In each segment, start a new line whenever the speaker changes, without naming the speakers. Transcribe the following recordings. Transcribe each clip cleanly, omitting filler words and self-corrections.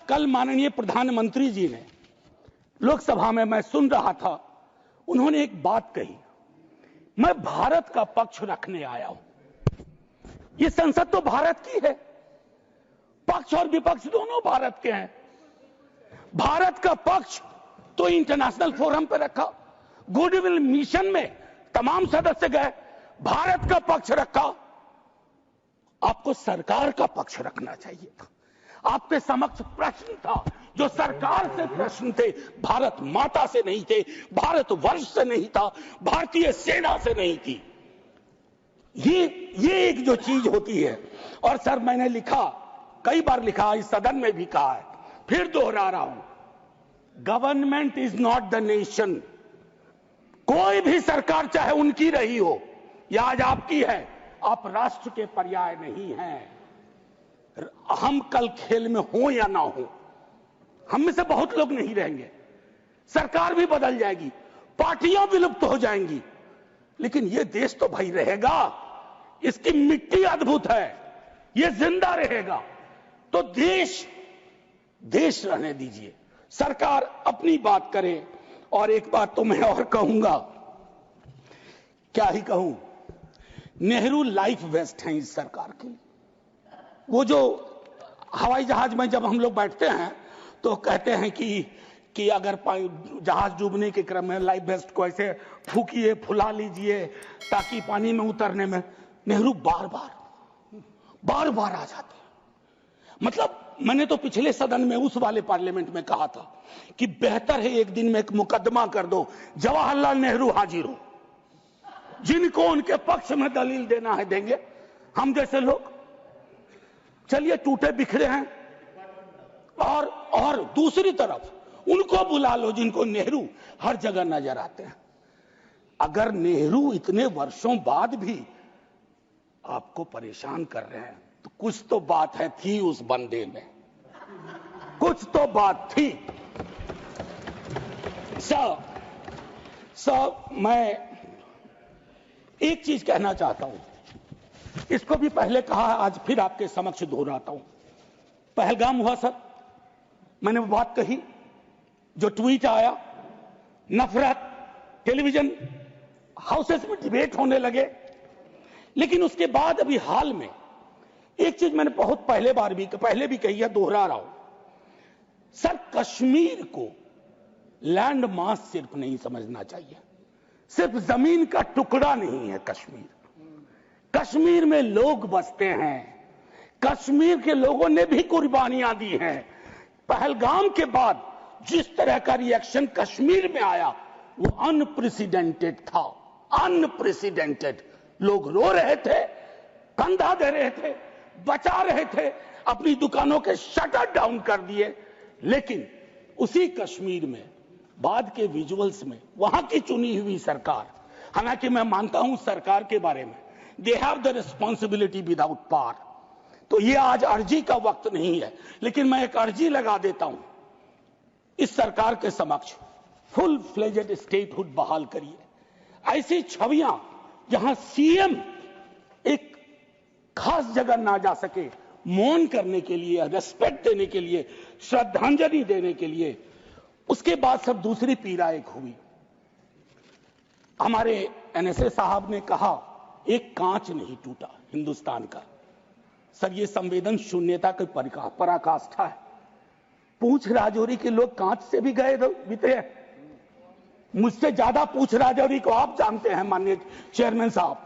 कल माननीय प्रधानमंत्री जी ने लोकसभा में, मैं सुन रहा था, उन्होंने एक बात कही, मैं भारत का पक्ष रखने आया हूं। ये संसद तो भारत की है, पक्ष और विपक्ष दोनों भारत के हैं। भारत का पक्ष तो इंटरनेशनल फोरम पर रखा, गुडविल मिशन में तमाम सदस्य गए, भारत का पक्ष रखा। आपको सरकार का पक्ष रखना चाहिए था। आपके समक्ष प्रश्न था, जो सरकार से प्रश्न थे, भारत माता से नहीं थे, भारत वर्ष से नहीं था, भारतीय सेना से नहीं थी। ये एक जो चीज होती है। और सर, मैंने लिखा, कई बार लिखा, इस सदन में भी कहा है, फिर दोहरा रहा हूं, government is not the nation. कोई भी सरकार चाहे उनकी रही हो या आज आपकी है, आप राष्ट्र के पर्याय नहीं हैं। हम कल खेल में हो या ना हो, हम में से बहुत लोग नहीं रहेंगे, सरकार भी बदल जाएगी, पार्टियां विलुप्त हो जाएंगी, लेकिन ये देश तो भाई रहेगा। इसकी मिट्टी अद्भुत है, ये जिंदा रहेगा। तो देश रहने दीजिए, सरकार अपनी बात करे। और एक बात तो मैं और कहूंगा, क्या ही कहूं, नेहरू लाइफ वेस्ट हैं इस सरकार के लिए। वो जो हवाई जहाज में जब हम लोग बैठते हैं तो कहते हैं कि अगर जहाज डूबने के क्रम में लाइफ वेस्ट को ऐसे फूकिए, फुला लीजिए, ताकि पानी में उतरने में, नेहरू बार बार आ जाते हैं। मतलब मैंने तो पिछले सदन में, उस वाले पार्लियामेंट में कहा था कि बेहतर है एक दिन में एक मुकदमा कर दो, जवाहरलाल नेहरू हाजिर हो, जिनको उनके पक्ष में दलील देना है देंगे, हम जैसे लोग चलिए टूटे बिखरे हैं। और दूसरी तरफ उनको बुला लो जिनको नेहरू हर जगह नजर आते हैं। अगर नेहरू इतने वर्षों बाद भी आपको परेशान कर रहे हैं तो कुछ तो बात है, थी उस बंदे में, कुछ तो बात थी। मैं एक चीज कहना चाहता हूं, इसको भी पहले कहा, आज फिर आपके समक्ष दोहराता हूं। पहलगाम हुआ सर, मैंने वो बात कही, जो ट्वीट आया, नफरत, टेलीविजन हाउसेस में डिबेट होने लगे। लेकिन उसके बाद अभी हाल में एक चीज मैंने बहुत पहले भी कही है, दोहरा रहा हूं। सर, कश्मीर को लैंड मास सिर्फ नहीं समझना चाहिए, सिर्फ जमीन का टुकड़ा नहीं है कश्मीर। कश्मीर में लोग बसते हैं, कश्मीर के लोगों ने भी कुर्बानियां दी हैं। पहलगाम के बाद जिस तरह का रिएक्शन कश्मीर में आया, वो अनप्रेसिडेंटेड था, अनप्रेसिडेंटेड। लोग रो रहे थे, कंधा दे रहे थे, बचा रहे थे, अपनी दुकानों के शटर डाउन कर दिए। लेकिन उसी कश्मीर में बाद के विजुअल्स में वहां की चुनी हुई सरकार, हालांकि मैं मानता हूं सरकार के बारे में, they have the responsibility without power. तो ये आज अर्जी का वक्त नहीं है, लेकिन मैं एक अर्जी लगा देता हूं इस सरकार के समक्ष, फुल फ्लेजेड स्टेटहुड बहाल करिए। ऐसी छवियां जहां सीएम एक खास जगह ना जा सके, मौन करने के लिए, रेस्पेक्ट देने के लिए, श्रद्धांजलि देने के लिए, उसके बाद सब दूसरी पीड़ा एक हुई। हमारे एनएसए साहब ने कहा, एक कांच नहीं टूटा हिंदुस्तान का। सर, ये संवेदन शून्यता की पराकाष्ठा है। पूंछ राजौरी के लोग कांच से भी गए बीते हैं। मुझसे ज्यादा पूंछ राजौरी को आप जानते हैं माननीय चेयरमैन साहब,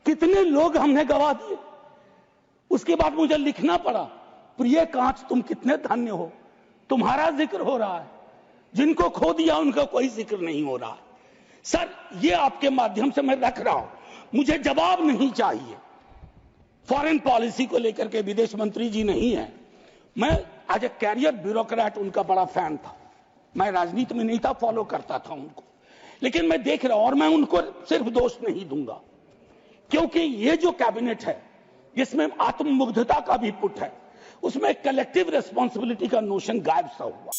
कितने लोग हमने गवा दिए। उसके बाद मुझे लिखना पड़ा, प्रिय कांच तुम कितने धन्य हो, तुम्हारा जिक्र हो रहा है, जिनको खो दिया उनका कोई जिक्र नहीं हो रहा। सर, ये आपके माध्यम से मैं रख रहा हूं, मुझे जवाब नहीं चाहिए। फॉरेन पॉलिसी को लेकर के विदेश मंत्री जी नहीं है, मैं आज ए कैरियर ब्यूरोक्रेट उनका बड़ा फैन था। मैं राजनीति में नहीं था, फॉलो करता था उनको, लेकिन मैं देख रहा हूं, और मैं उनको सिर्फ दोष नहीं दूंगा, क्योंकि ये जो कैबिनेट है जिसमें आत्ममुग्धता का भी पुट है, उसमें कलेक्टिव रिस्पॉन्सिबिलिटी का नोशन गायब सा हुआ।